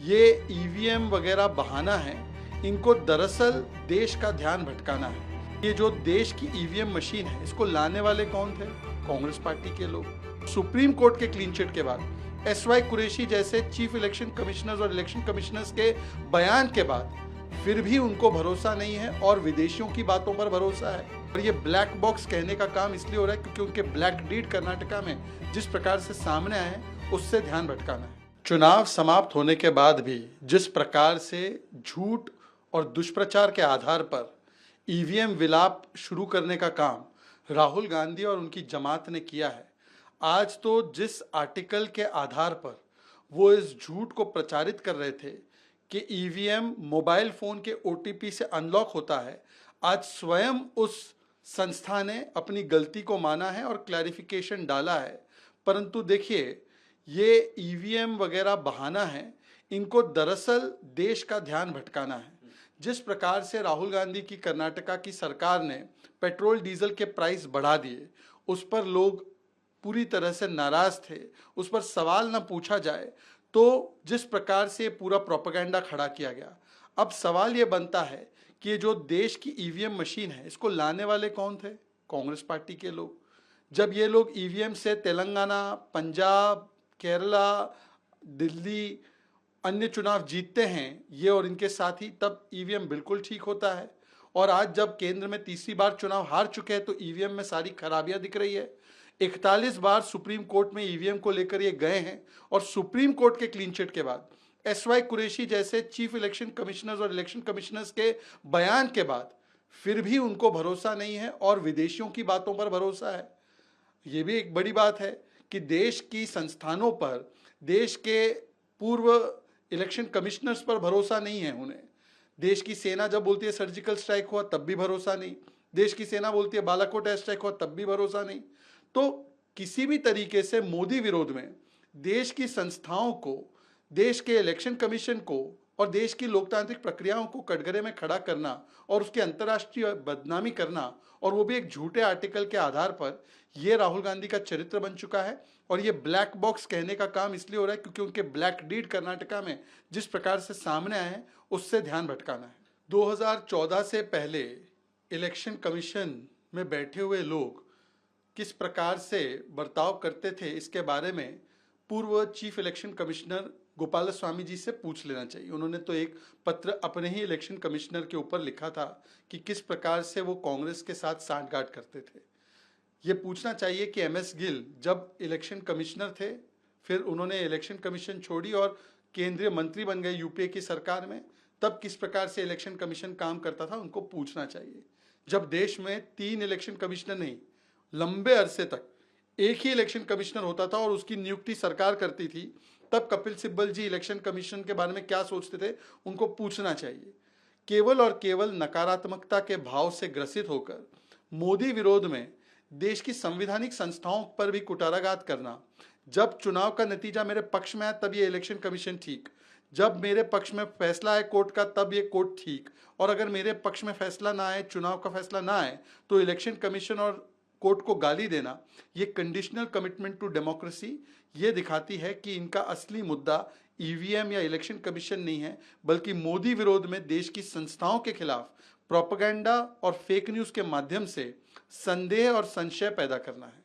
ये ईवीएम वगैरह बहाना है। इनको दरअसल देश का ध्यान भटकाना है। ये जो देश की ईवीएम मशीन है, इसको लाने वाले कौन थे? कांग्रेस पार्टी के लोग। सुप्रीम कोर्ट के क्लीन चिट के बाद एसवाई कुरैशी जैसे चीफ इलेक्शन कमिश्नर्स और इलेक्शन कमिश्नर्स के बयान के बाद फिर भी उनको भरोसा नहीं है और विदेशियों की बातों पर भरोसा है। और ये ब्लैक बॉक्स कहने का काम इसलिए हो रहा है क्योंकि उनके ब्लैक डीड कर्नाटका में जिस प्रकार से सामने आए हैं, उससे ध्यान भटकाना है। चुनाव समाप्त होने के बाद भी जिस प्रकार से झूठ और दुष्प्रचार के आधार पर ईवीएम विलाप शुरू करने का काम राहुल गांधी और उनकी जमात ने किया है, आज तो जिस आर्टिकल के आधार पर वो इस झूठ को प्रचारित कर रहे थे कि ईवीएम मोबाइल फोन के ओटीपी से अनलॉक होता है, आज स्वयं उस संस्था ने अपनी गलती को माना है और क्लैरिफिकेशन डाला है। परंतु देखिए, ये ईवीएम वगैरह बहाना है। इनको दरअसल देश का ध्यान भटकाना है। जिस प्रकार से राहुल गांधी की कर्नाटका की सरकार ने पेट्रोल डीजल के प्राइस बढ़ा दिए, उस पर लोग पूरी तरह से नाराज थे। उस पर सवाल न पूछा जाए तो जिस प्रकार से पूरा प्रोपेगेंडा खड़ा किया गया, अब सवाल ये बनता है कि ये जो देश की ईवीएम मशीन है, इसको लाने वाले कौन थे? कांग्रेस पार्टी के लोग। जब ये लोग ईवीएम से तेलंगाना, पंजाब, केरला, दिल्ली अन्य चुनाव जीतते हैं, ये और इनके साथी, तब ईवीएम बिल्कुल ठीक होता है। और आज जब केंद्र में तीसरी बार चुनाव हार चुके हैं तो ईवीएम में सारी खराबियां दिख रही है। 41 बार सुप्रीम कोर्ट में ईवीएम को लेकर ये गए हैं और सुप्रीम कोर्ट के क्लीन चिट के बाद एसवाई कुरैशी जैसे चीफ इलेक्शन कमिश्नर्स और इलेक्शन कमिश्नर्स के बयान के बाद फिर भी उनको भरोसा नहीं है और विदेशियों की बातों पर भरोसा है। ये भी एक बड़ी बात है कि देश की संस्थानों पर, देश के पूर्व इलेक्शन कमिश्नर्स पर भरोसा नहीं है उन्हें। देश की सेना जब बोलती है सर्जिकल स्ट्राइक हुआ तब भी भरोसा नहीं, देश की सेना बोलती है बालाकोट एयर स्ट्राइक हुआ तब भी भरोसा नहीं। तो किसी भी तरीके से मोदी विरोध में देश की संस्थाओं को, देश के इलेक्शन कमीशन को और देश की लोकतांत्रिक प्रक्रियाओं को कटघरे में खड़ा करना और उसकी अंतर्राष्ट्रीय बदनामी करना, और वो भी एक झूठे आर्टिकल के आधार पर, ये राहुल गांधी का चरित्र बन चुका है। और ये ब्लैक बॉक्स कहने का काम इसलिए हो रहा है क्योंकि उनके ब्लैक डीड कर्नाटका में जिस प्रकार से सामने आए हैं, उससे ध्यान भटकाना है। 2014 से पहले इलेक्शन कमीशन में बैठे हुए लोग किस प्रकार से बर्ताव करते थे, इसके बारे में पूर्व chief election commissioner Gopal Swami ji से पूछ लेना चाहिए। उन्होंने तो एक पत्र अपने ही इलेक्शन कमिश्नर के ऊपर लिखा था कि किस प्रकार से वो कांग्रेस के साथ सांठगांठ करते थे। ये पूछना चाहिए कि एमएस गिल जब इलेक्शन कमिश्नर थे, फिर उन्होंने इलेक्शन कमीशन छोड़ी और केंद्रीय मंत्री बन गए यूपीए की सरकार में, तब किस प्रकार से इलेक्शन कमीशन काम करता था, उनको पूछना चाहिए। जब देश में 3 इलेक्शन कमिश्नर नहीं, लंबे अरसे तक एक ही इलेक्शन कमिश्नर होता था और उसकी नियुक्ति सरकार करती थी, तब कपिल सिब्बल जी इलेक्शन कमीशन के बारे में क्या सोचते थे, उनको पूछना चाहिए। केवल और केवल नकारात्मकता के भाव से ग्रसित होकर मोदी विरोध में देश की संवैधानिक संस्थाओं पर भी कुटाराघात करना, जब चुनाव का नतीजा मेरे पक्ष में आया तब ये इलेक्शन कमीशन ठीक, जब मेरे पक्ष में फैसला आए कोर्ट का तब ये कोर्ट ठीक, और अगर मेरे पक्ष में फैसला ना आए, चुनाव का फैसला ना आए, तो इलेक्शन कमीशन और कोर्ट को गाली देना, ये कंडीशनल कमिटमेंट टू डेमोक्रेसी, ये दिखाती है कि इनका असली मुद्दा ईवीएम या इलेक्शन कमीशन नहीं है, बल्कि मोदी विरोध में देश की संस्थाओं के खिलाफ प्रोपेगेंडा और फेक न्यूज़ के माध्यम से संदेह और संशय पैदा करना है।